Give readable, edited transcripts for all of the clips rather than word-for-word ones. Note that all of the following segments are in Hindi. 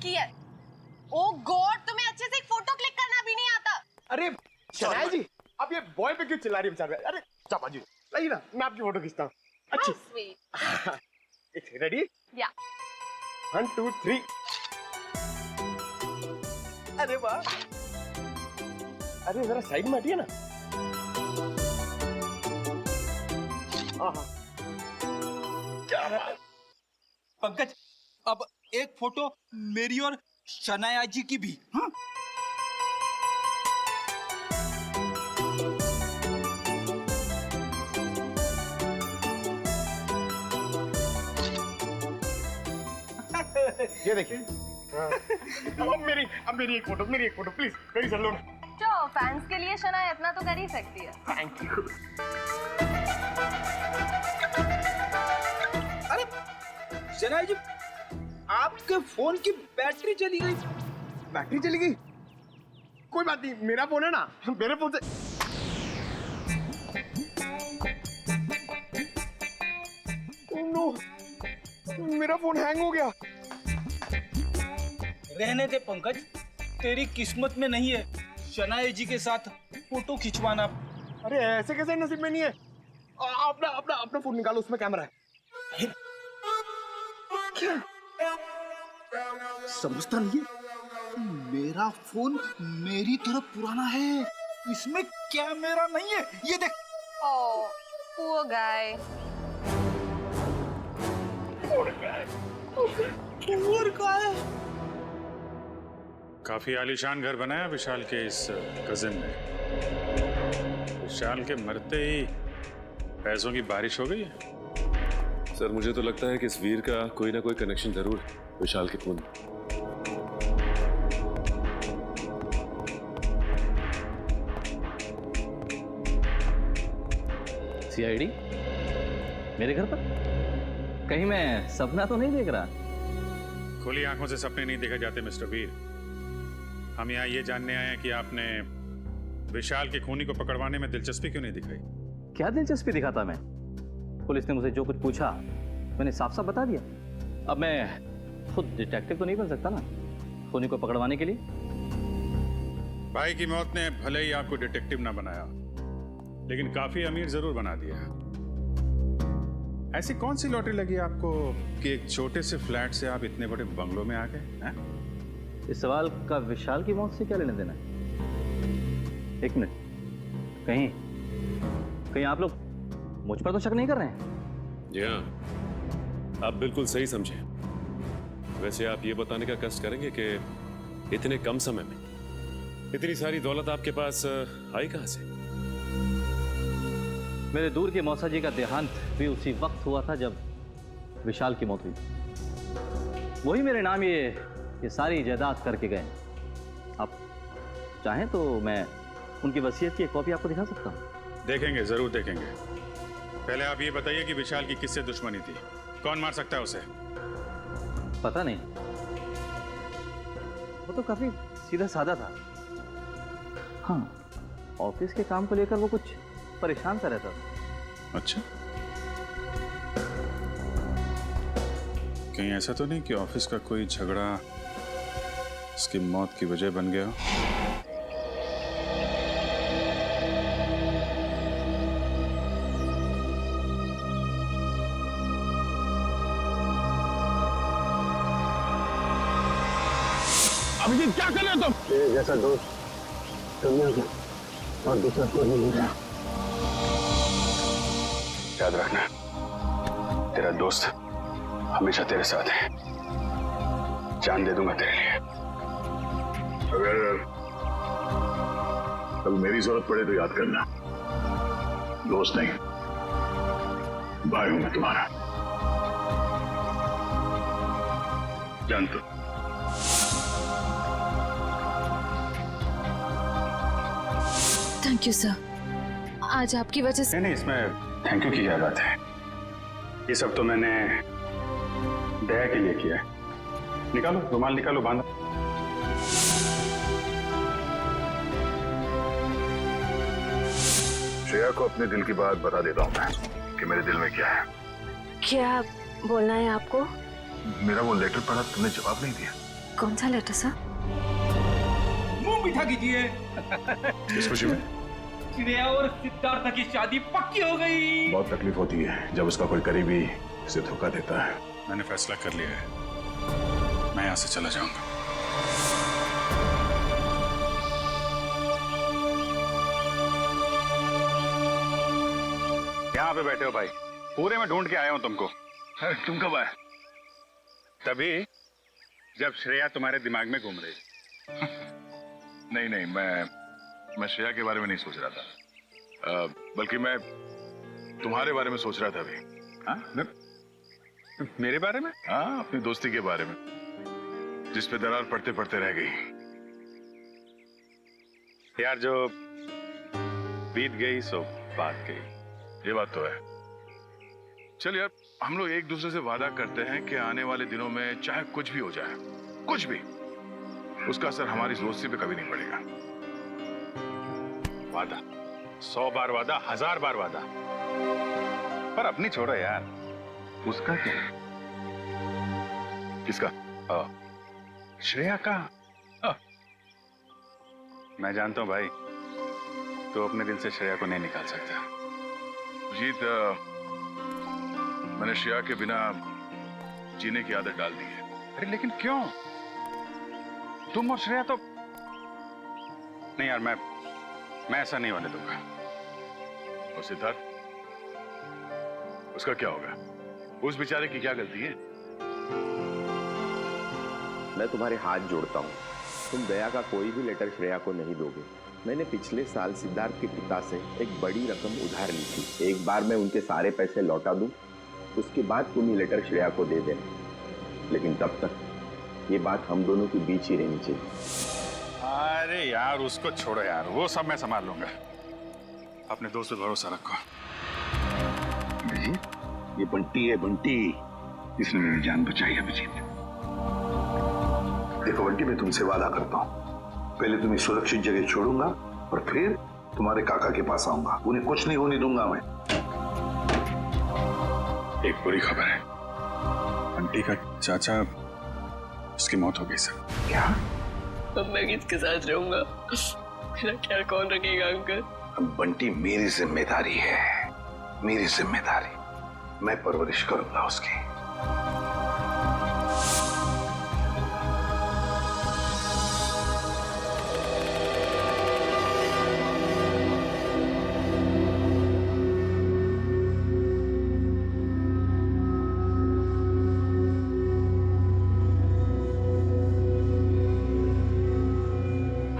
की है। ओ गॉड, तुम्हें अच्छे से एक फोटो क्लिक करना भी नहीं आता। अरे शनाया जी, अब ये बॉय पे क्यों चिल्ला रही है बेचारे? अरे चापा जी लाइए ना, मैं आपकी फोटो खींचता हूँ। अच्छी स्वीट। रेडी? या 1 2 3। अरे वाह, अरे जरा साइड में हटिए ना। हाँ क्या बात। पंकज, अब एक फोटो मेरी और शनाया जी की भी। हाँ? ये देखिए। अब मेरी एक फोटो प्लीज, मेरी चल लो ना। तो फैंस के लिए शनाया इतना तो कर ही सकती है। Thank you. अरे शनाया जी, आपके फोन की बैटरी चली गई। बैटरी चली गई? कोई बात नहीं, मेरा फोन है ना, मेरे फोन से। Oh no, मेरा फोन हैंग हो गया। रहने दे पंकज, तेरी किस्मत में नहीं है शनाया जी के साथ फोटो खिंचवाना। अरे ऐसे कैसे नसीब में नहीं है? अपना फोन निकालो, उसमें कैमरा है। समझता नहीं है, मेरा फोन मेरी तरफ पुराना है, इसमें कैमरा नहीं है। ये देख। ओह पुअर गाय। Poor guy. काफी आलीशान घर बनाया विशाल के इस कजिन ने। विशाल के मरते ही पैसों की बारिश हो गई है। सर मुझे तो लगता है कि इस वीर का कोई ना कोई कनेक्शन जरूर है विशाल के खून। सीआईडी मेरे घर पर? कहीं मैं सपना तो नहीं देख रहा? खुली आंखों से सपने नहीं देखे जाते मिस्टर वीर। हम यहाँ ये जानने आए हैं कि आपने विशाल के खूनी को पकड़वाने में दिलचस्पी क्यों नहीं दिखाई? क्या दिलचस्पी दिखाता मैं? पुलिस ने मुझे जो कुछ पूछा मैंने साफ साफ बता दिया। अब मैं खुद डिटेक्टिव तो नहीं बन सकता ना खूनी को पकड़वाने के लिए। भाई की मौत ने भले ही आपको डिटेक्टिव ना बनाया, लेकिन काफी अमीर जरूर बना दिया। ऐसी कौन सी लॉटरी लगी आपको कि एक छोटे से फ्लैट से आप इतने बड़े बंगलों में आ गए? इस सवाल का विशाल की मौत से क्या लेना देना है? एक मिनट, कहीं आप लोग मुझ पर तो शक नहीं कर रहे हैं? जी हाँ, आप बिल्कुल सही समझे। वैसे आप ये बताने का कष्ट करेंगे कि इतने कम समय में इतनी सारी दौलत आपके पास आई कहां से? मेरे दूर के मौसा जी का देहांत भी उसी वक्त हुआ था जब विशाल की मौत हुई। वही मेरे नाम ये सारी जायदाद करके गए। आप चाहें तो मैं उनकी वसीयत की एक कॉपी आपको दिखा सकता हूं। देखेंगे, जरूर देखेंगे। पहले आप ये बताइए कि विशाल की किससे दुश्मनी थी? कौन मार सकता है उसे? पता नहीं, वो तो काफी सीधा साधा था। हाँ, ऑफिस के काम को लेकर वो कुछ परेशान सा रहता था। अच्छा, कहीं ऐसा तो नहीं कि ऑफिस का कोई झगड़ा उसकी मौत की वजह बन गया? अभिजीत क्या कर रहे हो तुम? तेरे जैसा दोस्त दुनिया में और दूसरा कोई नहीं मिला। याद रखना, तेरा दोस्त हमेशा तेरे साथ है। जान दे दूंगा तेरे लिए। अगर कभी मेरी जरूरत पड़े तो याद करना, दोस्त नहीं भाई हूं मैं तुम्हारा। जान तो। थैंक यू सर, आज आपकी वजह से। नहीं, इसमें थैंक यू की क्या बात है? ये सब तो मैंने दया के लिए किया है। निकालो रुमाल, निकालो, बांधो। श्रेया को अपने दिल की बात बता देता हूं मैं कि मेरे दिल में क्या है। क्या बोलना है आपको? मेरा वो लेटर पढ़ा, तुमने जवाब नहीं दिया। कौन सा लेटर सर? मुंह मीठा कीजिए। किस खुशी में? श्रेया और सिद्धार्थ की शादी पक्की हो गई। बहुत तकलीफ होती है जब उसका कोई करीबी उसे धोखा देता है। मैंने फैसला कर लिया है, मैं यहाँ से चला जाऊंगा। यहाँ पे बैठे हो भाई, पूरे में ढूंढ के आया हूँ तुमको। अरे तुम कब आए? तभी जब श्रेया तुम्हारे दिमाग में घूम रही। नहीं नहीं, मैं श्रेया के बारे में नहीं सोच रहा था, बल्कि मैं तुम्हारे बारे में सोच रहा था अभी। हाँ? मेरे बारे में? हाँ, अपनी दोस्ती के बारे में, जिस पे दरार पड़ते पड़ते रह गई। यार जो बीत गई सो बात गई। ये बात तो है। चल यार, हम लोग एक दूसरे से वादा करते हैं कि आने वाले दिनों में चाहे कुछ भी हो जाए, कुछ भी, उसका असर हमारी दोस्ती पे कभी नहीं पड़ेगा। वादा, 100 बार वादा, 1000 बार वादा, पर अपनी छोड़ो यार। उसका क्या? किसका? श्रेया का। मैं जानता हूं भाई, तो अपने दिल से श्रेया को नहीं निकाल सकता। जीत, मैंने श्रेया के बिना जीने की आदत डाल दी है। अरे लेकिन क्यों? तुम और श्रेया तो नहीं यार, मैं ऐसा नहीं होने दूंगा। और सिद्धार्थ, उसका क्या होगा? उस बेचारे की क्या गलती है? मैं तुम्हारे हाथ जोड़ता हूँ, तुम दया का कोई भी लेटर श्रेया को नहीं दोगे। मैंने पिछले साल सिद्धार्थ के पिता से एक बड़ी रकम उधार ली थी। एक बार मैं उनके सारे पैसे लौटा दूं, उसके बाद तुम ये लेटर श्रेया को दे देना। लेकिन तब तक ये बात हम दोनों के बीच ही रहनी चाहिए। अरे यार उसको छोड़ो यार, वो सब मैं संभाल लूंगा। अपने दोस्त पे भरोसा रखो। ये बंटी है, बंटी। इसने मेरी जान बचाई है अभिजीत। देखो बंटी, मैं तुमसे वादा करता हूँ, पहले तुम्हें सुरक्षित जगह छोड़ूंगा और फिर तुम्हारे काका के पास आऊंगा। उन्हें कुछ नहीं होने दूंगा मैं। एक बुरी खबर है, आंटी का चाचा, उसकी मौत हो गई सर। क्या? अब मैं किसके साथ रहूंगा? मेरा ख्याल कौन रखेगा अंकल? अब बंटी मेरी जिम्मेदारी है, मेरी जिम्मेदारी। मैं परवरिश करूंगा उसकी।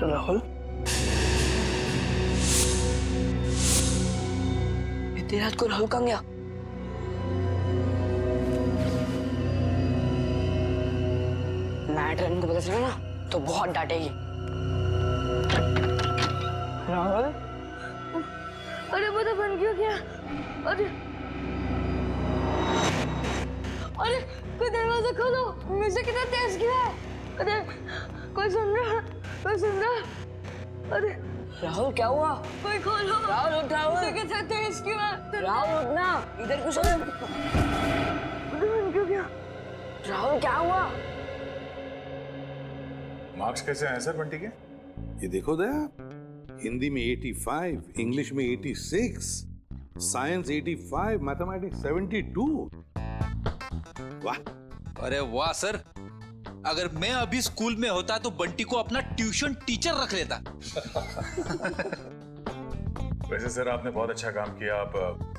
राहुल, इतनी रात को राहुल कहाँ गया? मैट रन को पता चला ना तो बहुत डांटेगी। राहुल, अरे पता बन क्यों क्या? अरे कोई दरवाजा खोलो, म्यूजिक कितना तेज किया है। अरे कोई सुन रहा? कोई सुन रहा? अरे राहुल क्या हुआ? कोई खोलो। राहुल उठ, राहुल। म्यूजिक कितना तेज क्यों है? राहुल उठना, इधर क्यों सो? बन क्यों क्या? राहुल क्या हुआ? मार्क्स कैसे आए सर बंटी के? ये देखो दया, हिंदी में 85, इंग्लिश में 86, साइंस 85, मैथमेटिक्स 72। वाह! अरे वाह सर, अगर मैं अभी स्कूल में होता तो बंटी को अपना ट्यूशन टीचर रख लेता। वैसे सर आपने बहुत अच्छा काम किया। आप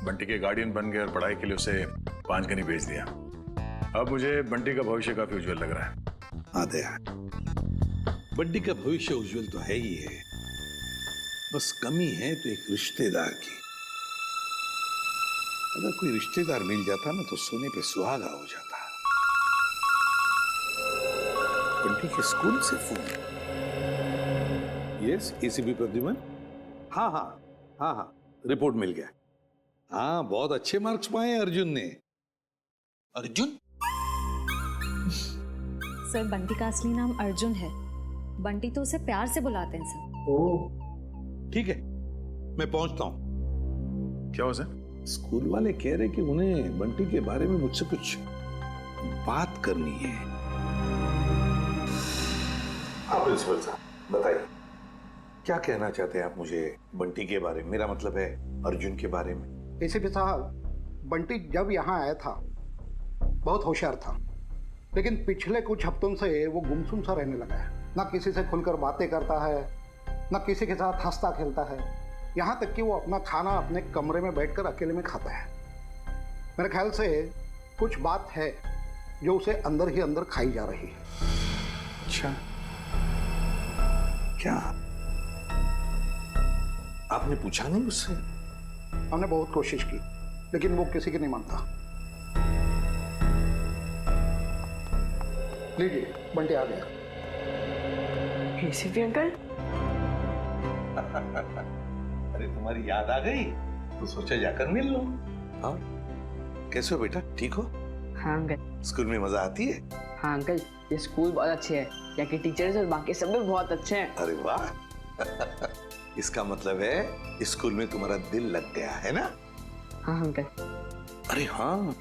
बंटी के गार्डियन बन गए और पढ़ाई के लिए उसे 5 गनी भेज दिया। अब मुझे बंटी का भविष्य काफी उज्जवल लग रहा है। हाँ दया, बंटी का भविष्य उज्जवल तो है ही है, बस कमी है तो एक रिश्तेदार की। अगर कोई रिश्तेदार मिल जाता ना तो सोने पे सुहागा हो जाता। बंटी के स्कूल से फोन। Yes, ACP Pradyuman. हाँ हाँ हाँ हाँ, रिपोर्ट मिल गया। हाँ, बहुत अच्छे मार्क्स पाए अर्जुन ने। अर्जुन? सर बंटी का असली नाम अर्जुन है, बंटी तो उसे प्यार से बुलाते हैं सर। ओह ठीक है, मैं पहुंचता हूं। क्या हो सर? स्कूल वाले कह रहे कि उन्हें बंटी के बारे में मुझसे कुछ बात करनी है। हाँ प्रिंसिपल साहब बताइए, क्या कहना चाहते हैं आप मुझे बंटी के बारे में? मेरा मतलब है अर्जुन के बारे में। एसीपी साहब, बंटी जब यहाँ आया था बहुत होशियार था, लेकिन पिछले कुछ हफ्तों से वो गुमसुम सा रहने लगा है। ना किसी से खुलकर बातें करता है, ना किसी के साथ हंसता खेलता है, यहाँ तक कि वो अपना खाना अपने कमरे में बैठकर अकेले में खाता है। मेरे ख्याल से कुछ बात है जो उसे अंदर ही अंदर खाई जा रही है। अच्छा, क्या आपने पूछा नहीं उससे? हमने बहुत कोशिश की, लेकिन वो किसी की नहीं मानता। लीजिए, बंटी आ गया। एसीपी अंकल, अरे तुम्हारी याद आ गई तो सोचा जाकर मिल लो। हाँ, कैसे हो बेटा, ठीक हो? हाँ अंकल। स्कूल में मजा आती है? हाँ अंकल, ये स्कूल बहुत अच्छे है, यहाँ के टीचर्स और बाकी सब भी बहुत अच्छे हैं। अरे वाह इसका मतलब है स्कूल में तुम्हारा दिल लग गया है ना? हाँ अंकल। अरे हाँ,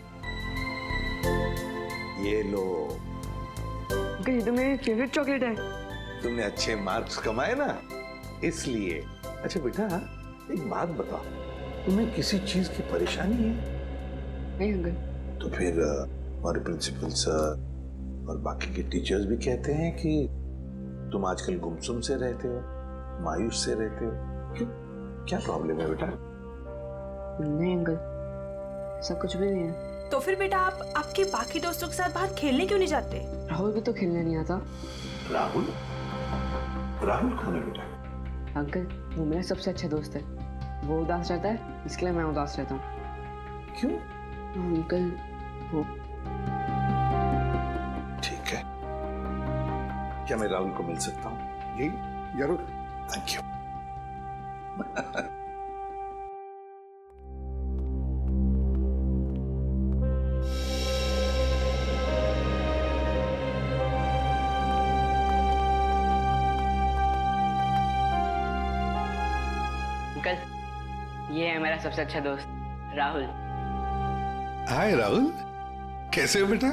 ये लो। अंकल, ये तो मेरी फेवरेट चॉकलेट है। तुमने अच्छे मार्क्स कमाए ना, इसलिए। अच्छा बेटा, एक बात बताओ, तुम्हें किसी चीज की परेशानी है? नहीं अंकल। तो फिर हमारे प्रिंसिपल सर और बाकी के टीचर्स भी कहते हैं कि तुम आजकल गुमसुम से रहते हो, मायूस से रहते हो। क्यों, क्या प्रॉब्लम है बेटा? नहीं अंकल, ऐसा कुछ भी नहीं है। तो फिर बेटा आप आपके बाकी दोस्तों के साथ बाहर खेलने क्यों नहीं जाते? राहुल भी तो खेलने नहीं आता। राहुल? राहुल कौन है बेटा? अंकल, वो मेरा सबसे अच्छा दोस्त है। वो उदास रहता है, इसके लिए मैं उदास रहता हूँ। क्यों? अंकल, वो ठीक है, क्या मैं राहुल को मिल सकता हूँ? जी जरूर। Thank you. अंकल, ये है मेरा सबसे अच्छा दोस्त राहुल। हाय राहुल, कैसे हो बेटा?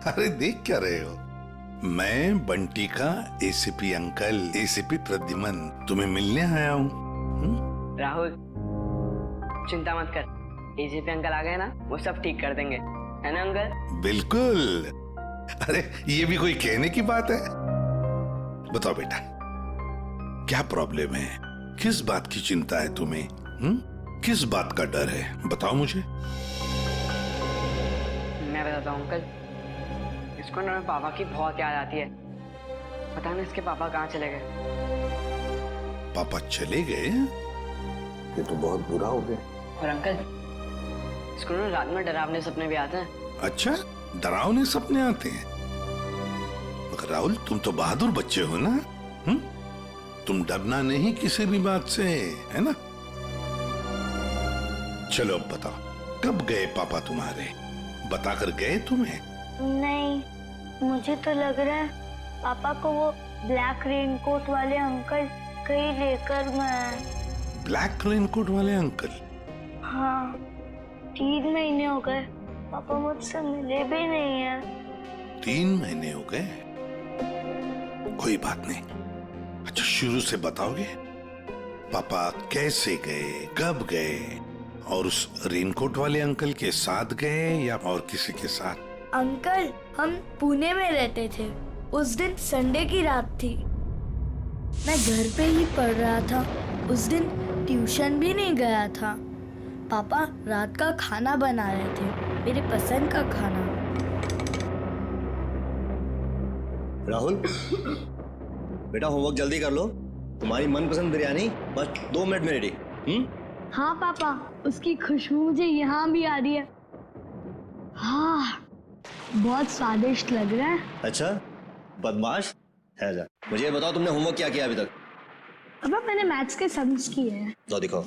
अरे देख क्या रहे हो? मैं बंटी का एसीपी अंकल, एसीपी प्रद्युमन तुम्हें मिलने आया हूँ। राहुल, चिंता मत कर, एसीपी अंकल आ गए ना, वो सब ठीक कर देंगे, है ना अंकल? बिल्कुल। अरे ये भी कोई कहने की बात है? बताओ बेटा, क्या प्रॉब्लम है? किस बात की चिंता है तुम्हें? किस बात का डर है? बताओ मुझे। मैं बताता हूँ अंकल, इसको ना मेरे पापा की बहुत याद आती है। पता नहीं इसके पापा कहाँ चले गए। पापा चले गए? ये तो बहुत बुरा हो गया। और अंकल, इसको ना रात में डरावने सपने भी आते हैं। अच्छा, डरावने सपने आते हैं? मगर राहुल, तुम तो बहादुर बच्चे हो ना? तुम डरना नहीं किसी भी बात से, है ना? चलो अब बताओ, कब गए पापा तुम्हारे? बताकर गए तुम्हें? नहीं, मुझे तो लग रहा है पापा को वो ब्लैक रेनकोट वाले अंकल कहीं लेकर मैं। ब्लैक रेनकोट वाले अंकल? हाँ, 3 महीने हो गए पापा मुझसे मिले भी नहीं है। 3 महीने हो गए? कोई बात नहीं। अच्छा, शुरू से बताओगे? पापा कैसे गए, कब गए, और उस रेनकोट वाले अंकल के साथ गए या और किसी के साथ? अंकल, हम पुणे में रहते थे। उस दिन संडे की रात थी, मैं घर पे ही पढ़ रहा था। उस दिन ट्यूशन भी नहीं गया था। पापा रात का खाना बना रहे थे, मेरे पसंद का खाना। राहुल बेटा, होमवर्क जल्दी कर लो। तुम्हारी मनपसंद बिरयानी बस 2 मिनट में रेडी। हाँ पापा, उसकी खुशबू मुझे यहाँ भी आ रही है। हाँ, बहुत स्वादिष्ट लग रहा है। अच्छा बदमाश है जा। मुझे ये बताओ, तुमने होमवर्क क्या किया अभी तक? पापा, मैंने मैथ्स के सम्स किए हैं। तो दिखाओ।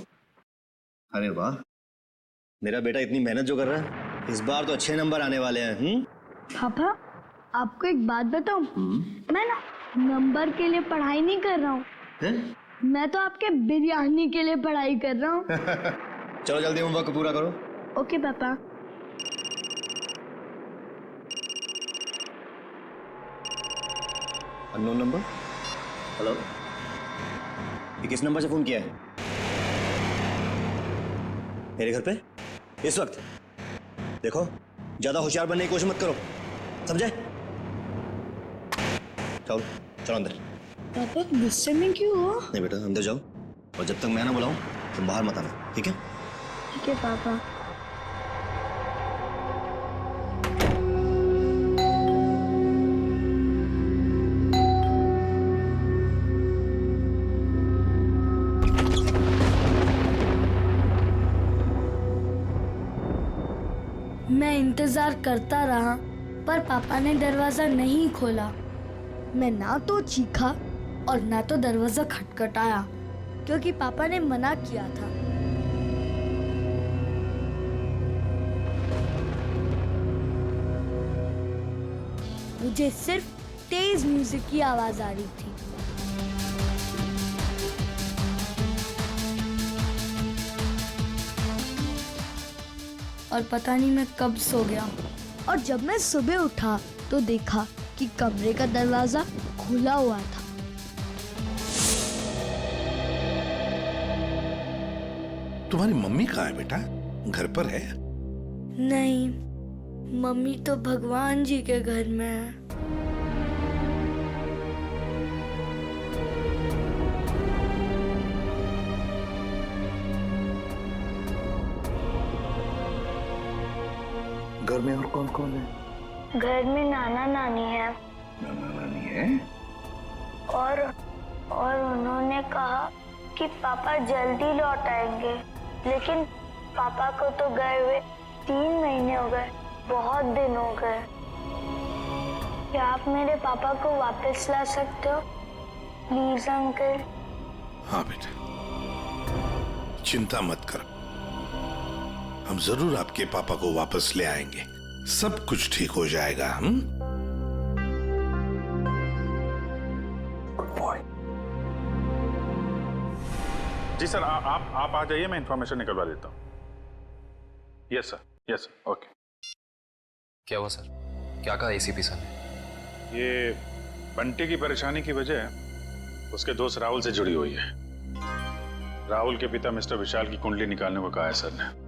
अरे वाह, मेरा बेटा इतनी मेहनत जो कर रहा है, इस बार तो अच्छे नंबर आने वाले हैं। पापा, आपको एक बात बताऊं? मैं ना नंबर के लिए पढ़ाई नहीं कर रहा हूँ, मैं तो आपके बिरयानी के लिए पढ़ाई कर रहा हूँ। चलो जल्दी होमवर्क पूरा करो। ओके पापा। Unknown number. हेलो, ये किस नंबर से फोन किया है? मेरे घर पे इस वक्त? देखो, ज्यादा होशियार बनने की कोशिश मत करो, समझे? चलो चलो अंदर। पापा गुस्से में क्यों हो? नहीं बेटा, अंदर जाओ, और जब तक मैं ना बुलाऊं तुम बाहर मत आना, ठीक है? ठीक है पापा। मैं इंतजार करता रहा, पर पापा ने दरवाजा नहीं खोला। मैं ना तो चीखा और ना तो दरवाजा खटखटाया, क्योंकि पापा ने मना किया था। मुझे सिर्फ तेज म्यूजिक की आवाज आ रही थी। और पता नहीं मैं कब सो गया, और जब मैं सुबह उठा तो देखा कि कमरे का दरवाजा खुला हुआ था। तुम्हारी मम्मी कहाँ है बेटा? घर पर है? नहीं, मम्मी तो भगवान जी के घर में है। घर में और कौन कौन है? घर में नाना नानी है। नाना नानी है? और उन्होंने कहा कि पापा जल्दी लौट आएंगे, लेकिन पापा को तो गए हुए 3 महीने हो गए, बहुत दिन हो गए। क्या आप मेरे पापा को वापस ला सकते हो प्लीज अंकल? हाँ बेटा, चिंता मत कर, हम जरूर आपके पापा को वापस ले आएंगे, सब कुछ ठीक हो जाएगा। हम जी सर, आप आ जाइए, मैं इंफॉर्मेशन निकलवा देता हूँ। Yes sir, okay. क्या हुआ सर? क्या कहा एसीपी सर ने? ये बंटी की परेशानी की वजह उसके दोस्त राहुल से जुड़ी हुई है। राहुल के पिता मिस्टर विशाल की कुंडली निकालने को कहा है सर ने।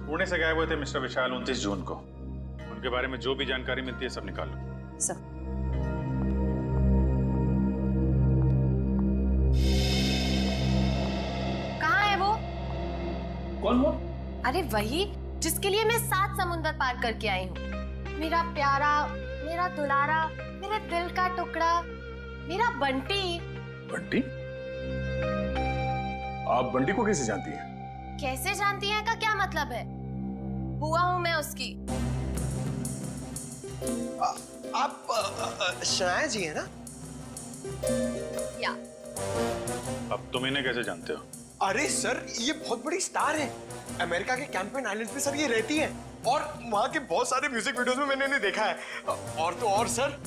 पुणे से गए हुए थे मिस्टर विशाल 29 जून को। उनके बारे में जो भी जानकारी मिलती है सब निकाल लो। सर कहाँ है वो? कौन वो? अरे वही जिसके लिए मैं 7 समुंदर पार करके आई हूँ। मेरा प्यारा, मेरा दुलारा, मेरे दिल का टुकड़ा, मेरा बंटी। बंटी? आप बंटी को कैसे जानती हैं? कैसे जानती हैं का क्या मतलब है? बुआ हूँ मैं उसकी। आप शनाया जी है ना? या। अब तुम इन्हें कैसे जानते हो? अरे सर, ये बहुत बड़ी स्टार है। अमेरिका के कैंपेन आइलैंड पे सर ये रहती है, और वहाँ के बहुत सारे म्यूजिक वीडियोस में मैंने इन्हें देखा है। और तो और सर,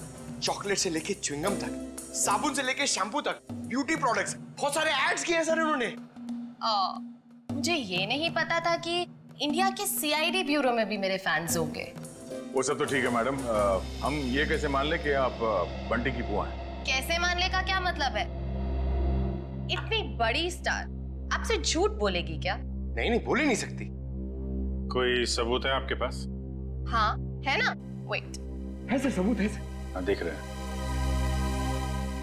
चॉकलेट से लेके च्युइंगम तक, साबुन से लेके शैम्पू तक, ब्यूटी प्रोडक्ट्स, बहुत सारे एड्स किए हैं सर इन्होंने। मुझे ये नहीं पता था कि इंडिया के सीआईडी ब्यूरो में भी मेरे फैंस होंगे। वो सब तो ठीक है मैडम, हम ये कैसे मान ले कि आप बंटी की बुआ हैं? कैसे मानने का क्या मतलब है? इतनी बड़ी स्टार आपसे झूठ बोलेगी क्या? नहीं, बोल ही नहीं सकती। कोई सबूत है आपके पास? हाँ है ना, वेट। है सर, सबूत है सर। हाँ, देख रहे हैं।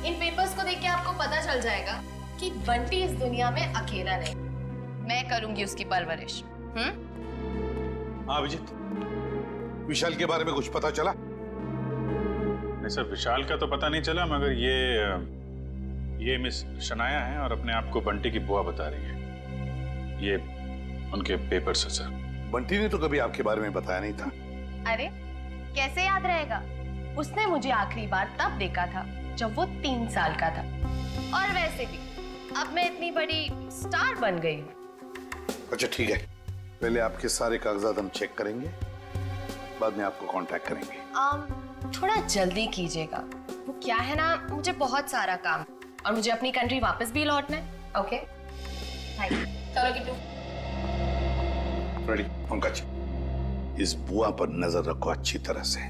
इन पेपर्स को देख के आपको पता चल जाएगा कि बंटी इस दुनिया में अकेला नहीं, मैं करूंगी उसकी परवरिश। हाँ अभिजीत, विशाल के बारे में कुछ पता चला? नहीं सर, विशाल का तो पता नहीं चला, मगर ये मिस शनाया है और अपने आप को बंटी की बुआ बता रही है। ये उनके पेपर्स है सर। बंटी ने तो कभी आपके बारे में बताया नहीं था। अरे कैसे याद रहेगा? उसने मुझे आखिरी बार तब देखा था जब वो 3 साल का था। और वैसे भी अब मैं इतनी बड़ी स्टार बन गई हूँ। अच्छा ठीक है, पहले आपके सारे कागजात हम चेक करेंगे, बाद में आपको कांटेक्ट करेंगे। थोड़ा जल्दी कीजिएगा, वो क्या है ना, मुझे बहुत सारा काम और मुझे अपनी कंट्री वापस भी लौटना है। Okay bye. चलो किट्टू। रेडी पंकज, इस बुआ पर नजर रखो अच्छी तरह से,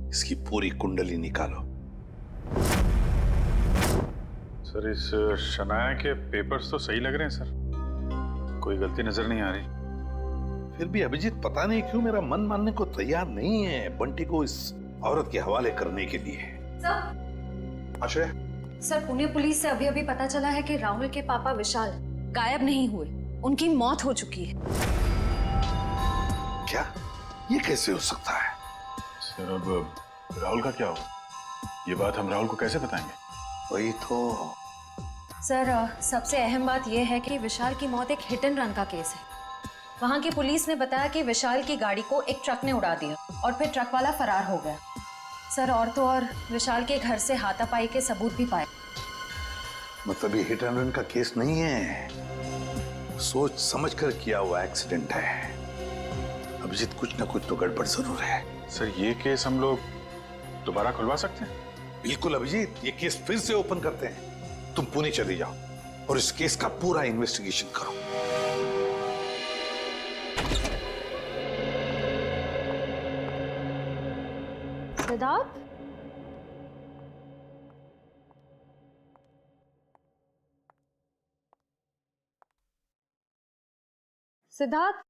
इसकी पूरी कुंडली निकालो, सर इस शनाया के पेपर्स तो सही लग रहे हैं सर, कोई गलती नजर नहीं आ रही। फिर भी अभिजीत पता नहीं क्यों मेरा मन मानने को तैयार नहीं है बंटी को इस औरत के हवाले करने के लिए। सर, आश्रय, सर पुणे पुलिस से अभी अभी पता चला है कि राहुल के पापा विशाल गायब नहीं हुए, उनकी मौत हो चुकी है। क्या? ये कैसे हो सकता है? सर अब राहुल का क्या होगा? ये बात हम राहुल को कैसे बताएंगे? वही तो। सर सबसे अहम बात यह है कि विशाल की मौत एक हिट एंड रन का केस है। वहां की पुलिस ने बताया कि विशाल की गाड़ी को एक ट्रक ने उड़ा दिया और फिर ट्रक वाला फरार हो गया। सर और तो और विशाल के घर से हाथापाई के सबूत भी पाए। मतलब ये हिट एंड रन का केस नहीं है, सोच समझ कर किया हुआ एक्सीडेंट है। अभिजीत कुछ ना कुछ तो गड़बड़ जरूर है। सर ये केस हम लोग दोबारा खुलवा सकते हैं? बिल्कुल अभिजीत, ये केस फिर से ओपन करते हैं। तुम पुणे चली जाओ और इस केस का पूरा इन्वेस्टिगेशन करो। सिद्धार्थ, सिद्धार्थ,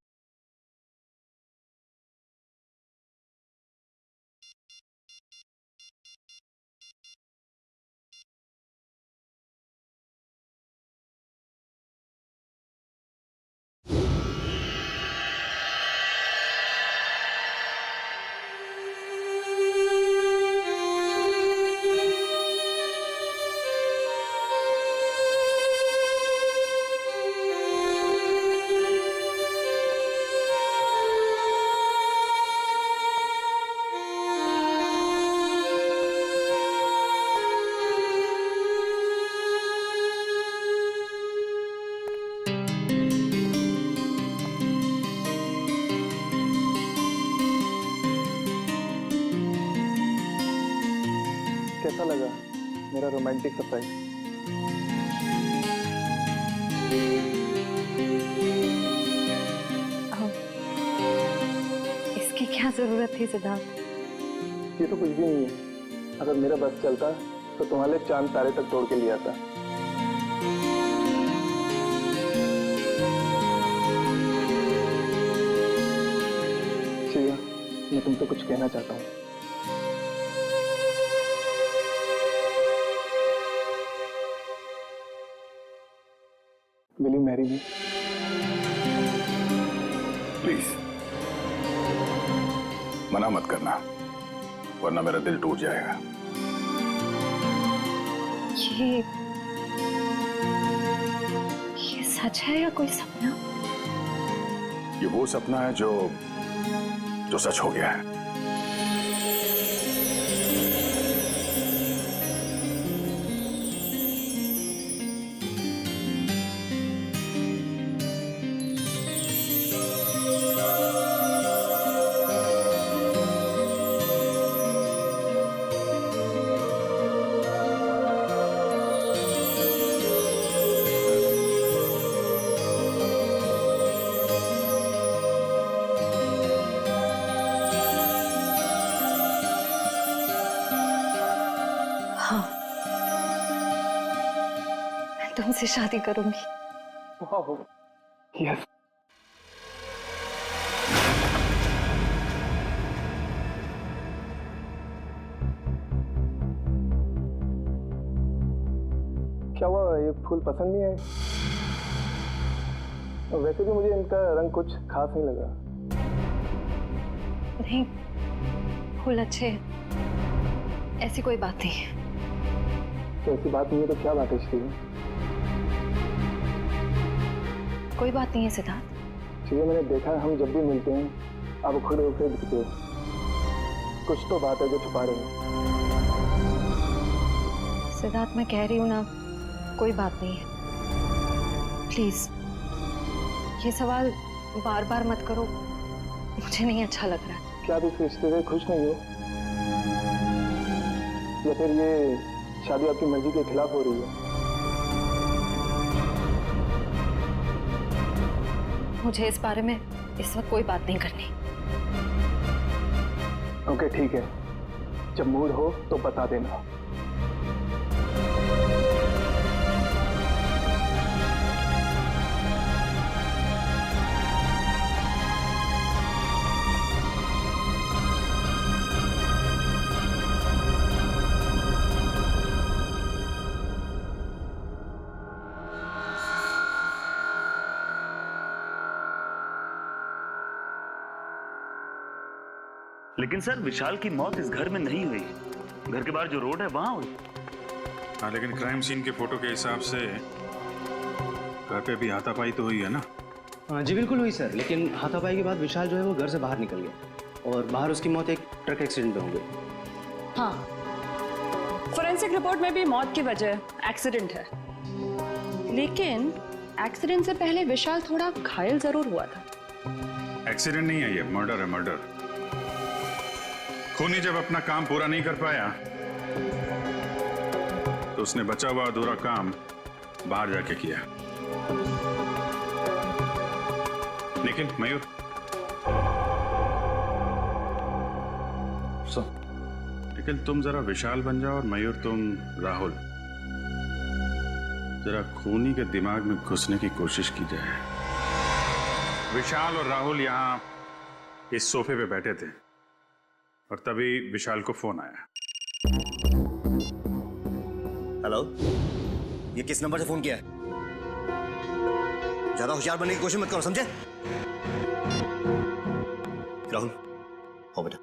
कैसा लगा मेरा रोमांटिक सरप्राइज? इसकी क्या जरूरत थी सिद्धार्थ? ये तो कुछ भी नहीं है। अगर मेरा बस चलता तो तुम्हारे चांद तारे तक तोड़ के लिया था। श्रेया, मैं तुमसे कुछ कहना चाहता हूँ। Will you marry me? Please मना मत करना, वरना मेरा दिल टूट जाएगा। ये सच है या कोई सपना? ये वो सपना है जो सच हो गया है। तुमसे शादी करूंगी। यस। क्या हुआ, ये फूल पसंद नहीं आए? वैसे भी मुझे इनका रंग कुछ खास नहीं लगा। नहीं, फूल अच्छे हैं, ऐसी कोई बात नहीं है। तो ऐसी बात नहीं है तो क्या बात है श्री? कोई बात नहीं है सिद्धार्थ। श्री, मैंने देखा है हम जब भी मिलते हैं आप उखड़े उखड़े दिखते हो। कुछ तो बात है जो छुपा रहे हैं। सिद्धार्थ, मैं कह रही हूँ ना, कोई बात नहीं है। प्लीज ये सवाल बार बार मत करो, मुझे नहीं अच्छा लग रहा है। क्या आप इस रिश्ते से खुश नहीं हो, या फिर ये शादी आपकी मर्जी के खिलाफ हो रही है? मुझे इस बारे में इस वक्त कोई बात नहीं करनी। ओके ठीक है, जब मूड हो तो बता देना। लेकिन सर विशाल की मौत इस घर में नहीं हुई, घर के बाहर जो रोड है वहां हुई। हाँ, लेकिन क्राइम सीन के फोटो के हिसाब से घर पे भी हाथापाई तो हुई है ना? जी बिल्कुल हुई सर, लेकिन हाथापाई के बाद विशाल जो है वो घर से बाहर निकल गया और बाहर उसकी मौत एक ट्रक एक्सीडेंट में हो गई। हाँ, फोरेंसिक रिपोर्ट में भी मौत की वजह एक्सीडेंट है, लेकिन एक्सीडेंट से पहले विशाल थोड़ा घायल जरूर हुआ था। एक्सीडेंट नहीं है, ये मर्डर है, मर्डर। खूनी जब अपना काम पूरा नहीं कर पाया तो उसने बचा हुआ अधूरा काम बाहर जाके किया। लेकिन मयूर, लेकिन तुम जरा विशाल बन जाओ और मयूर तुम राहुल। जरा खूनी के दिमाग में घुसने की कोशिश की जाए। विशाल और राहुल यहां इस सोफे पे बैठे थे और तभी विशाल को फोन आया। हेलो, ये किस नंबर से फोन किया है? ज्यादा होशियार बनने की कोशिश मत करो, समझे? राहुल, हो बेटा।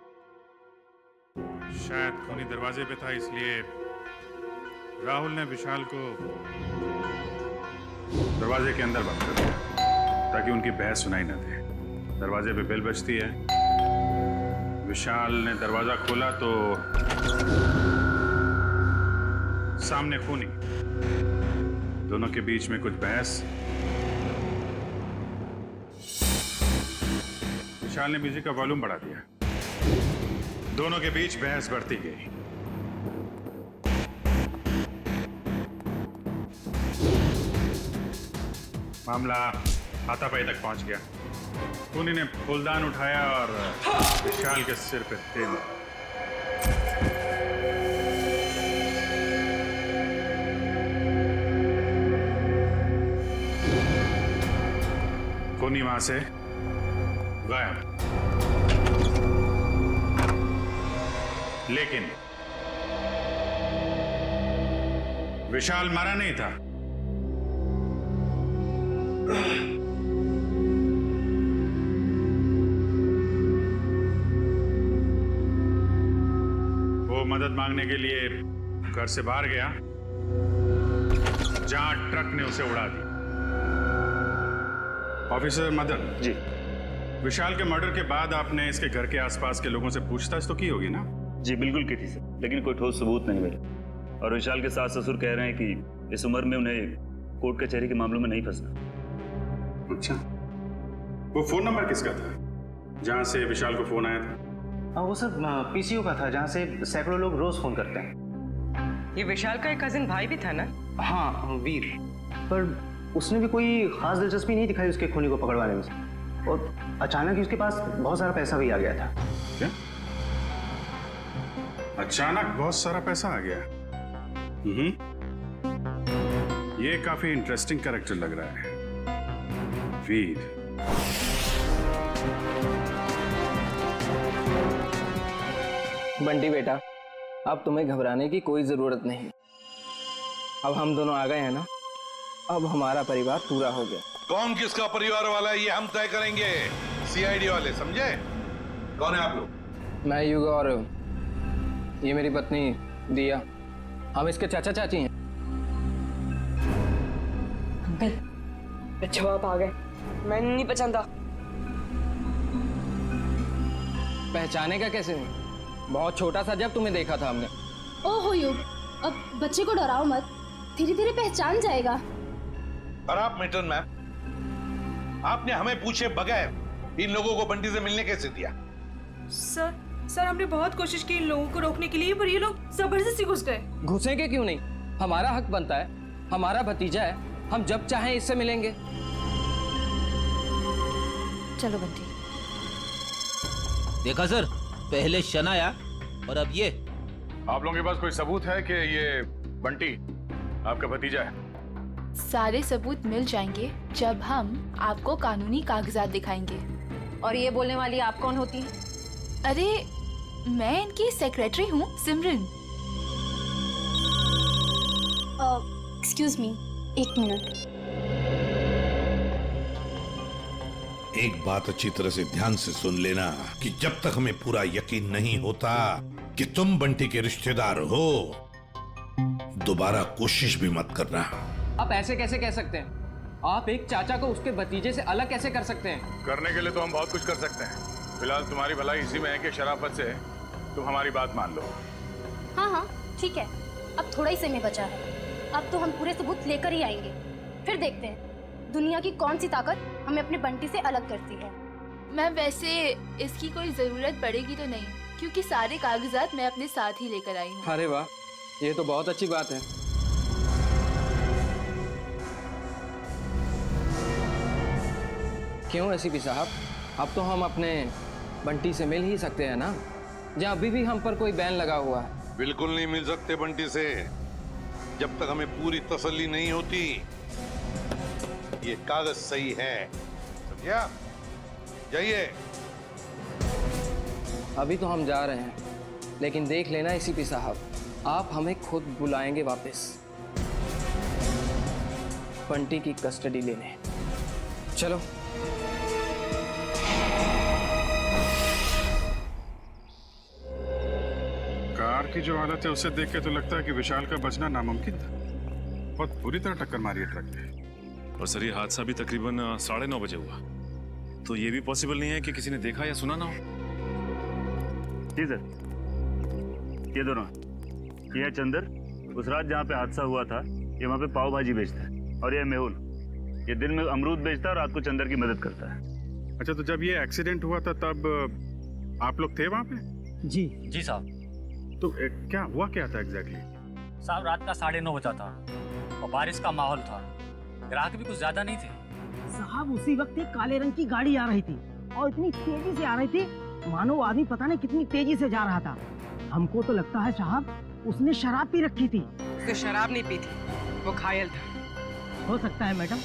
शायद खूनी दरवाजे पे था, इसलिए राहुल ने विशाल को दरवाजे के अंदर बंद कर दिया ताकि उनकी बहस सुनाई न दे। दरवाजे पे बेल बजती है, विशाल ने दरवाजा खोला तो सामने खूनी, दोनों के बीच में कुछ बहस। विशाल ने म्यूजिक का वॉल्यूम बढ़ा दिया, दोनों के बीच बहस बढ़ती गई। मामला हाथापाई तक पहुंच गया। खूनी ने फूलदान उठाया और विशाल के सिर पे तेल मारा। खूनी वहां से गायब, लेकिन विशाल मारा नहीं था। वो मदद मांगने के लिए घर से बाहर गया जहां ट्रक ने उसे उड़ा दी। ऑफिसर मदन जी, विशाल के मर्डर के बाद आपने इसके घर के आसपास के लोगों से पूछताछ तो की होगी ना? जी बिल्कुल की थी सर, लेकिन कोई ठोस सबूत नहीं मिले। और विशाल के सास ससुर कह रहे हैं कि इस उम्र में उन्हें कोर्ट कचहरी के मामलों में नहीं फंसना। अच्छा, वो फोन नंबर किसका था जहां से विशाल को फोन आया था? वो सर पीसीओ का था, जहाँ से सैकड़ों लोग रोज फोन करते हैं। ये विशाल का एक कजिन भाई भी था ना? हाँ, वीर। पर उसने भी कोई खास दिलचस्पी नहीं दिखाई उसके खूनी को पकड़वाने में, और अचानक ही उसके पास बहुत सारा पैसा भी आ गया था। क्या? अचानक बहुत सारा पैसा आ गया? ये काफी इंटरेस्टिंग कैरेक्टर लग रहा है, वीर। बंटी बेटा, अब तुम्हें घबराने की कोई जरूरत नहीं। अब हम दोनों आ गए हैं ना, अब हमारा परिवार पूरा हो गया। कौन किसका परिवार वाला है ये हम तय करेंगे, सीआईडी वाले, समझे? कौन है आप लोग? मैं युगा और ये मेरी पत्नी दिया, हम इसके चाचा चाची हैं। अंकल, अच्छा आप आ गए, मैं नहीं पहचानता। पहचाने का कैसे हूँ? बहुत छोटा सा जब तुम्हें देखा था हमने। ओहो युग, अब बच्चे को डराओ मत, धीरे धीरे पहचान जाएगा। और आप मिल्टन मैम, आपने हमें पूछे बगैर इन लोगों को बंटी से मिलने कैसे दिया? सर हमने बहुत कोशिश की इन लोगों को रोकने के लिए, पर ये लोग जबरदस्ती घुस गए। घुसेंगे क्यों नहीं? हमारा हक बनता है, हमारा भतीजा है, हम जब चाहें इससे मिलेंगे। चलो बंटी। देखा सर, पहले शनाया और अब ये। आप लोगों के पास कोई सबूत है कि ये बंटी आपका भतीजा है? सारे सबूत मिल जाएंगे जब हम आपको कानूनी कागजात दिखाएंगे। और ये बोलने वाली आप कौन होती हैं? अरे मैं इनकी सेक्रेटरी हूँ, सिमरन। एक्सक्यूज मी, एक मिनट। एक बात अच्छी तरह से ध्यान से सुन लेना कि जब तक हमें पूरा यकीन नहीं होता कि तुम बंटी के रिश्तेदार हो, दोबारा कोशिश भी मत करना। आप ऐसे कैसे कह सकते हैं? आप एक चाचा को उसके भतीजे से अलग कैसे कर सकते हैं? करने के लिए तो हम बहुत कुछ कर सकते हैं। फिलहाल तुम्हारी भलाई इसी में है कि शराफत से तुम हमारी बात मान लो। हाँ हाँ ठीक है, अब थोड़ा ही समय बचा है। अब तो हम पूरे सबूत लेकर ही आएंगे, फिर देखते हैं दुनिया की कौन सी ताकत हमें अपने बंटी से अलग करती है। मैम वैसे इसकी कोई ज़रूरत पड़ेगी तो नहीं, क्योंकि सारे कागजात मैं अपने साथ ही लेकर आई हूँ। अरे वाह, ये तो बहुत अच्छी बात है। क्यों एसीपी साहब, अब तो हम अपने बंटी से मिल ही सकते हैं ना, जहाँ अभी भी हम पर कोई बैन लगा हुआ है। बिल्कुल नहीं मिल सकते बंटी से, जब तक हमें पूरी तसल्ली नहीं होती ये कागज सही है। समझा? जाइए। अभी तो हम जा रहे हैं, लेकिन देख लेना एसीपी साहब, आप हमें खुद बुलाएंगे वापस बंटी की कस्टडी लेने। चलो। कार की जो हालत है उसे देख के तो लगता है कि विशाल का बचना नामुमकिन था। बहुत बुरी तरह टक्कर मारी है ट्रक ने। और सर ये हादसा भी तकरीबन 9:30 बजे हुआ, तो ये भी पॉसिबल नहीं है कि किसी ने देखा या सुना ना हो। जी सर, ये दोनों, ये है चंदर, उस रात जहाँ पे हादसा हुआ था ये वहाँ पे पाव भाजी बेचता है, और ये मेहुल, ये दिन में अमरूद बेचता है और रात को चंदर की मदद करता है। अच्छा, तो जब ये एक्सीडेंट हुआ था तब आप लोग थे वहाँ पे? जी साहब। तो क्या हुआ, क्या था एग्जैक्टली? साहब रात का 9:30 बजा था और बारिश का माहौल था, ग्राहक भी कुछ ज्यादा नहीं थे। साहब उसी वक्त एक काले रंग की गाड़ी आ रही थी और इतनी तेजी से आ रही थी मानो आदमी पता नहीं कितनी तेजी से जा रहा था। हमको तो लगता है साहब उसने शराब पी रखी थी। उसने शराब नहीं पी थी, वो घायल था। हो सकता है मैडम,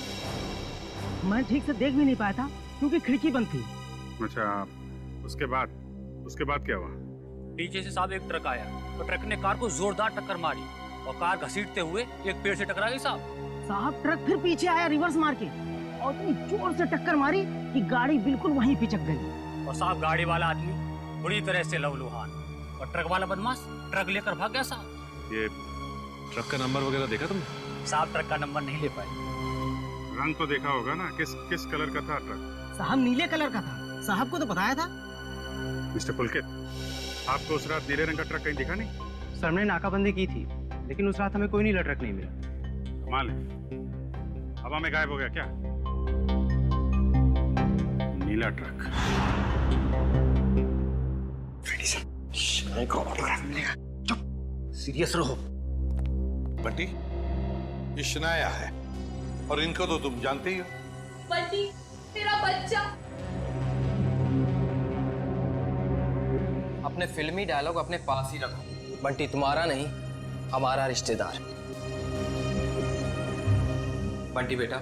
मैं ठीक से देख भी नहीं पाया था क्योंकि खिड़की बंद थी। अच्छा, उसके बाद क्या हुआ? पीछे से साहब एक ट्रक आया तो ट्रक ने कार को जोरदार टक्कर मारी और कार घसीटते हुए एक पेड़ से टकरा गई साहब ट्रक फिर पीछे आया रिवर्स मार के और इतनी जोर से टक्कर मारी कि गाड़ी बिल्कुल वहीं पिचक गई। और साहब गाड़ी वाला आदमी बुरी तरह से लहूलुहान और ट्रक वाला बदमाश ट्रक लेकर भाग गया साहब। ये ट्रक का नंबर वगैरह देखा तुमने? साहब ट्रक का नंबर नहीं ले पाए। रंग तो देखा होगा ना, किस कलर का था ट्रक? साहब नीले कलर का था, साहब को तो बताया था। मिस्टर पुलकित, आपको उस रात नीले रंग का ट्रक कहीं दिखा नहीं? सर हमने नाकाबंदी की थी, लेकिन उस रात हमें कोई नीला ट्रक नहीं मिला। कमाल है, हवा में गायब हो गया क्या नीला ट्रक? सीरियस रहो बंटी, ये शनाया है और इनको तो तुम जानते ही हो। बंटी तेरा बच्चा। अपने फिल्मी डायलॉग अपने पास ही रखो। बंटी तुम्हारा नहीं, हमारा रिश्तेदार। बंटी बेटा,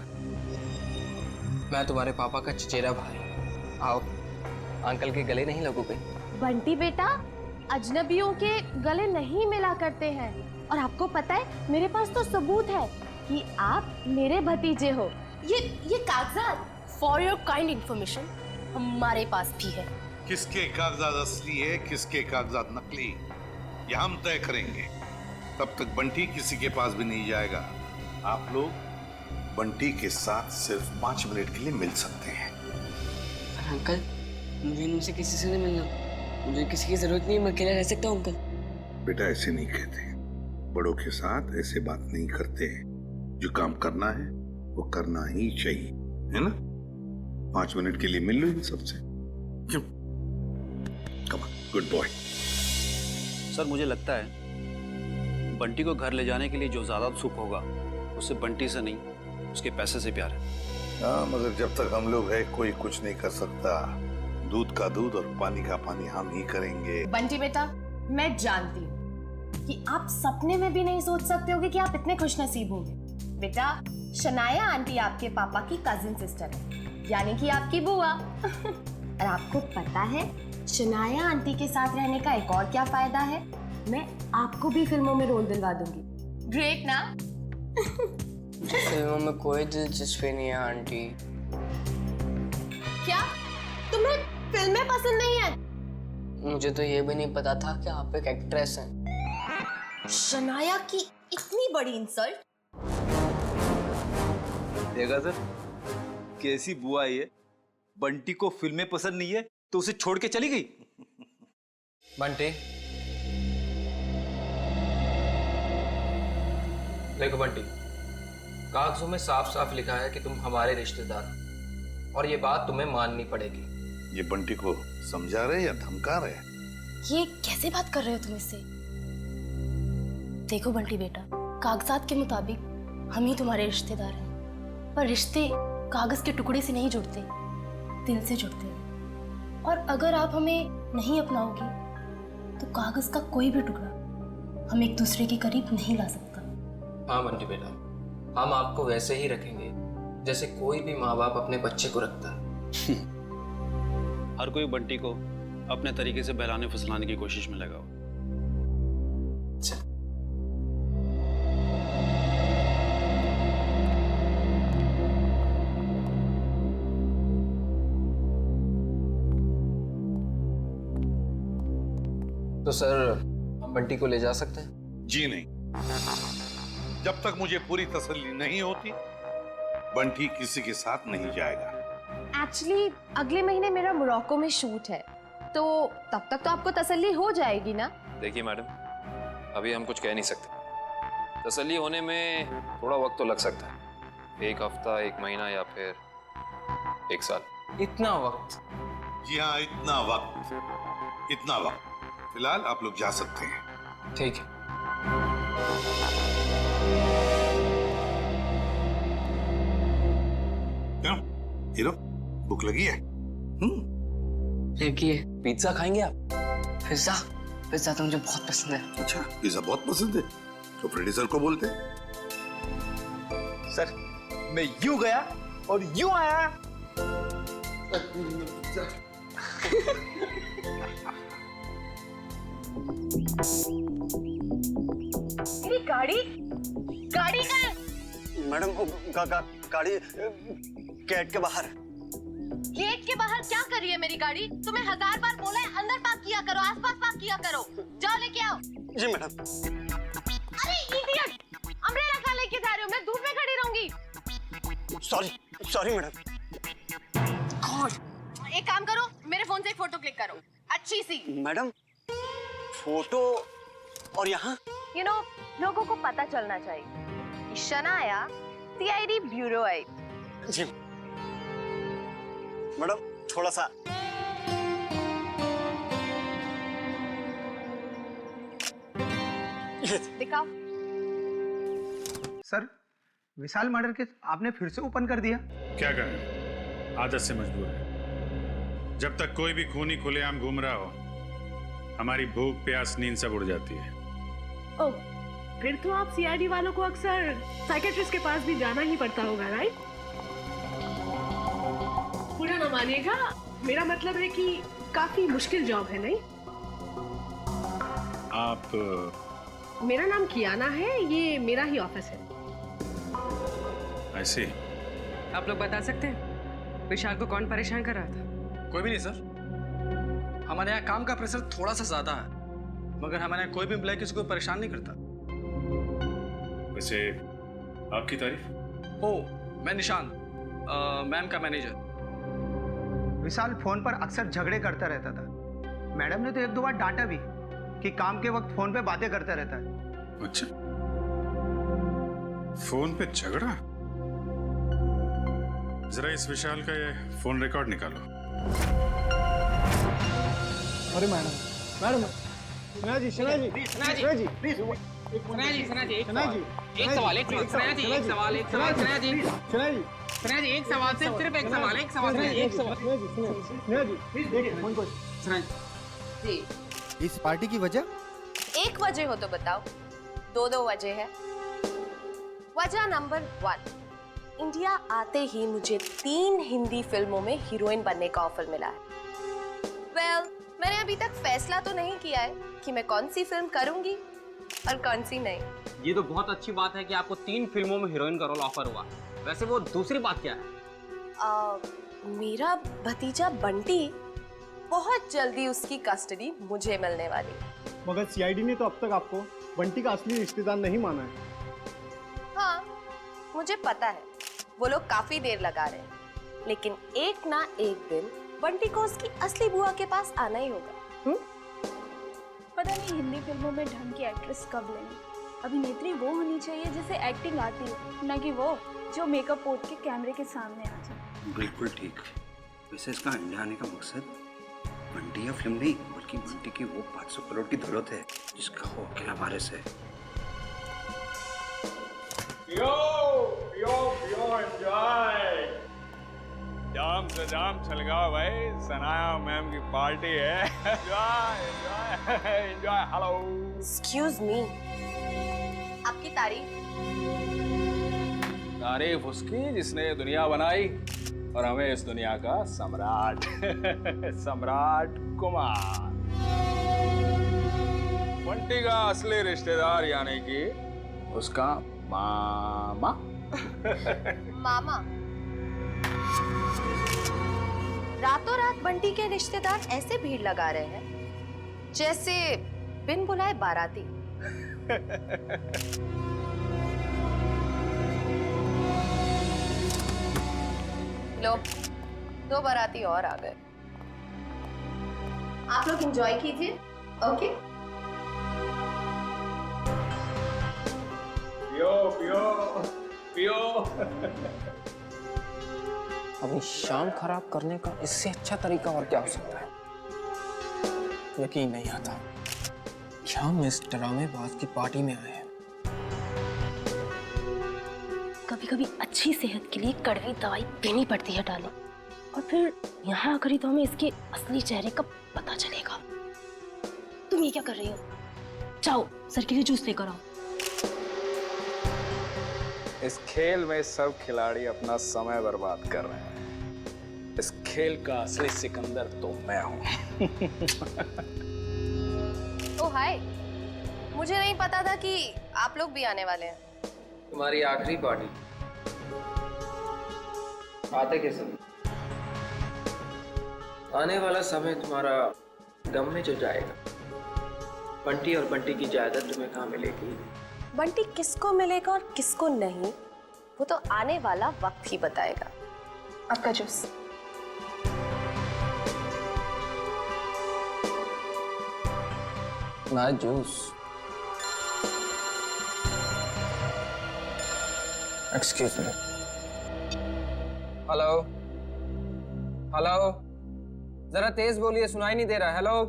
मैं तुम्हारे पापा का चचेरा भाई। आओ, अंकल के गले नहीं लगोगे? बंटी बेटा, अजनबियों के गले नहीं मिला करते हैं, और आपको पता है मेरे पास तो सबूत है कि आप मेरे भतीजे हो। ये कागजात फॉर योर काइंड इंफॉर्मेशन हमारे पास भी है। किसके कागजात असली है, किसके कागजात नकली, ये हम तय करेंगे। तब तक बंटी किसी के पास भी नहीं जाएगा। आप लोग बंटी के साथ सिर्फ 5 मिनट के लिए मिल सकते हैं। अंकल, मुझे इनसे किसी से नहीं मिलना, मुझे किसी की जरूरत नहीं है, मैं अकेला रह सकता हूँ अंकल। बेटा ऐसे नहीं कहते, बड़ों के साथ ऐसे बात नहीं करते। जो काम करना है वो करना ही चाहिए, है ना? 5 मिनट के लिए मिल लो इन सबसे। क्यों? Come on, good boy. Sir मुझे लगता है बंटी को घर ले जाने के लिए जो ज्यादा उत्सुक होगा उसे बंटी से नहीं, उसके पैसे से प्यार है। हाँ, मगर जब तक हम लोग हैं कोई कुछ नहीं कर सकता। दूध का दूध और पानी का पानी हम ही करेंगे। बंटी बेटा, मैं जानती हूँ कि आप सपने में भी नहीं सोच सकते होगे कि आप इतने खुशनसीब होंगे। बेटा, शनाया आंटी आपके पापा की कजिन सिस्टर है, यानी कि आपकी बुआ। और आपको पता है शनाया आंटी के साथ रहने का एक और क्या फायदा है? मैं आपको भी फिल्मों में रोल दिलवा दूंगी। ग्रेट ना? फिल्मों में कोई दिलचस्पी नहीं है आंटी। क्या तुम्हें फिल्में पसंद नहीं है? मुझे तो ये भी नहीं पता था कि आप एक एक्ट्रेस हैं। शनाया की इतनी बड़ी इंसल्ट। देखा सर, कैसी बुआ ये, बंटी को फिल्में पसंद नहीं है तो उसे छोड़ के चली गई। बंटी, देखो बंटी, कागजों में साफ साफ लिखा है कि तुम हमारे रिश्तेदार हो और ये बात तुम्हें माननी पड़ेगी। ये बंटी को समझा रहे या धमका रहे? ये कैसे बात कर रहे हो तुम इससे? देखो बंटी बेटा, कागजात के मुताबिक हम ही तुम्हारे रिश्तेदार हैं, पर रिश्ते कागज के टुकड़े से नहीं जुड़ते, दिल से जुड़ते हैं। और अगर आप हमें नहीं अपनाओगी तो कागज का कोई भी टुकड़ा हम एक दूसरे के करीब नहीं ला सकता। हाँ बंटी बेटा, हम आपको वैसे ही रखेंगे जैसे कोई भी माँ बाप अपने बच्चे को रखता है। हर कोई बंटी को अपने तरीके से बहलाने फुसलाने की कोशिश में लगा हो। तो सर, हम बंटी को ले जा सकते हैं? जी नहीं, जब तक मुझे पूरी तसल्ली नहीं होती बंटी किसी के साथ नहीं जाएगा। एक्चुअली अगले महीने मेरा मोरक्को में शूट है, तो तब तक तो आपको तसल्ली हो जाएगी ना? देखिए मैडम, अभी हम कुछ कह नहीं सकते। तसल्ली होने में थोड़ा वक्त तो लग सकता है, 1 हफ्ता, 1 महीना या फिर 1 साल। इतना वक्त? जी हाँ, इतना वक्त। फिलहाल आप लोग जा सकते हैं। ठीक है। क्यों हीरो, भूख लगी है? लगी है। पिज्जा खाएंगे आप? पिज्जा तो मुझे बहुत पसंद है। अच्छा, पिज्जा बहुत पसंद है तो प्रोड्यूसर को बोलते। सर, मैं यूं गया और यूं आया। मेरी गाड़ी कहाँ है? मैडम, गाड़ी गेट के बाहर। गेट के बाहर क्या कर रही है मेरी गाड़ी? तुम्हें 1000 बार बोला है अंदर पार्क किया करो, आसपास पार्क किया करो। जाओ लेके आओ। जी मैडम। अरे इडियट, अम्ब्रेला कहाँ लेके जा रहे हो? मैं धूप में खड़ी रहूंगी। Sorry madam. एक काम करो, मेरे फोन से एक फोटो क्लिक करो, अच्छी सी। मैडम, फोटो और यहाँ? यू नो, लोगों को पता चलना चाहिए कि शनाया सीआईडी ब्यूरो आई। जी मैडम, थोड़ा सा। दिखाओ। सर, विशाल मर्डर केस आपने फिर से ओपन कर दिया। क्या करें, आदत से मजबूर है। जब तक कोई भी खूनी खुलेआम घूम रहा हो, हमारी भूख, प्यास, नींद सब उड़ जाती है। ओह, फिर तो आप सीआईडी वालों को अक्सर साइकेट्रिस्ट के पास भी जाना ही पड़ता होगा, राइट? बुरा ना मानिएगा, मेरा मतलब है कि काफी मुश्किल जॉब है, नहीं? आप? मेरा नाम कियाना है, ये मेरा ही ऑफिस है। ऐसे? आप लोग बता सकते हैं विशाल को कौन परेशान कर रहा था? कोई भी नहीं सर, हमारे यहाँ काम का प्रेशर थोड़ा सा ज्यादा है, मगर हमारे यहाँ कोई भी एम्प्लॉय किसी को परेशान नहीं करता। वैसे आपकी तारीफ? ओह, मैं निशांत, मैम का मैनेजर। विशाल फोन पर अक्सर झगड़े करता रहता था। मैडम ने तो 1-2 बार डांटा भी कि काम के वक्त फोन पे बातें करता रहता है। अच्छा, फोन पे झगड़ा? जरा इस विशाल का ये फोन रिकॉर्ड निकालो। अरे मैडम, सना जी, एक सवाल एक सवाल। इस पार्टी की वजह? एक वजह हो तो बताओ, 2 वजह है। वजह नंबर 1, इंडिया आते ही मुझे 3 हिंदी फिल्मों में हीरोइन बनने का ऑफर मिला है। मैंने अभी तक फैसला तो नहीं किया है कि मैं कौन सी फिल्म करूंगी और कौन सी नहीं। ये तो बहुत अच्छी बात है कि आपको 3 फिल्मों में हीरोइन का रोल ऑफर हुआ। वैसे वो दूसरी बात क्या है? मेरा भतीजा बंटी, बहुत जल्दी उसकी कस्टडी मुझे मिलने वाली। मगर सीआईडी ने तो अब तक आपको बंटी का असली रिश्तेदार नहीं माना है। हाँ, मुझे पता है वो लोग काफी देर लगा रहे हैं, लेकिन एक ना एक दिन बंटी को उसकी असली बुआ के पास आना ही होगा। पता नहीं हिंदी फिल्मों में ढंग की एक्ट्रेस कब लेंगे। अभिनेत्री वो होनी चाहिए जिसे एक्टिंग आती हो, न कि वो जो मेकअप पोत के कैमरे के सामने आ जाए। बिल्कुल ठीक। वैसे इसका इंडिया आने का मकसद बंटी या फिल्म नहीं, बल्कि बंटी की वो 500 करोड़ की दौलत है जिसका वो अकेला वारिस है। एंजॉय। जाम से जाम छलगाओ भाई, सनाया मैम की पार्टी है। Enjoy enjoy enjoy. Hello. Excuse me, आपकी तारीफ उसकी जिसने ये दुनिया बनाई और हमें इस दुनिया का सम्राट सम्राट कुमार। बंटी का असली रिश्तेदार यानी कि उसका मामा। मामा? रातों रात बंटी के रिश्तेदार ऐसे भीड़ लगा रहे हैं जैसे बिन बुलाए बाराती। लो, 2 बाराती और आ गए। आप लोग एंजॉय कीजिए। ओके? पियो पियो पियो। अपनी शाम खराब करने का इससे अच्छा तरीका और क्या हो सकता है? यकीन नहीं आता कि हम इस ड्रामेबाज की पार्टी में आए हैं। कभी कभी अच्छी सेहत के लिए कड़वी दवाई पीनी पड़ती है डालो, और फिर यहाँ आकर ही तो हमें इसके असली चेहरे का पता चलेगा। तुम ये क्या कर रही हो? जाओ सर के लिए जूस लेकर आओ। इस खेल में सब खिलाड़ी अपना समय बर्बाद कर रहे हैं। इस खेल का असली सिकंदर तो मैं हूं। ओ हाय, मुझे नहीं पता था कि आप लोग भी आने वाले हैं। तुम्हारी आखिरी पार्टी आते के समय, आने वाला समय तुम्हारा गम में जो जाएगा। बंटी और बंटी की जायदाद तुम्हें कहाँ मिलेगी? बंटी किसको मिलेगा और किसको नहीं, वो तो आने वाला वक्त ही बताएगा। आपका जूस। ना juice. Excuse me. Hello hello, जरा तेज बोलिए, सुनाई नहीं दे रहा। हेलो।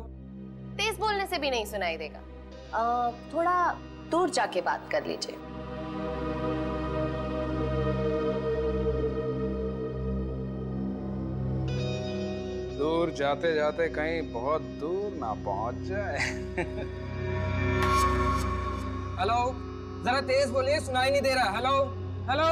तेज बोलने से भी नहीं सुनाई देगा। थोड़ा दूर जाके बात कर लीजिए। दूर जाते जाते कहीं बहुत दूर ना पहुंच जाए। हेलो, जरा तेज बोलिए, सुनाई नहीं दे रहा। Hello hello.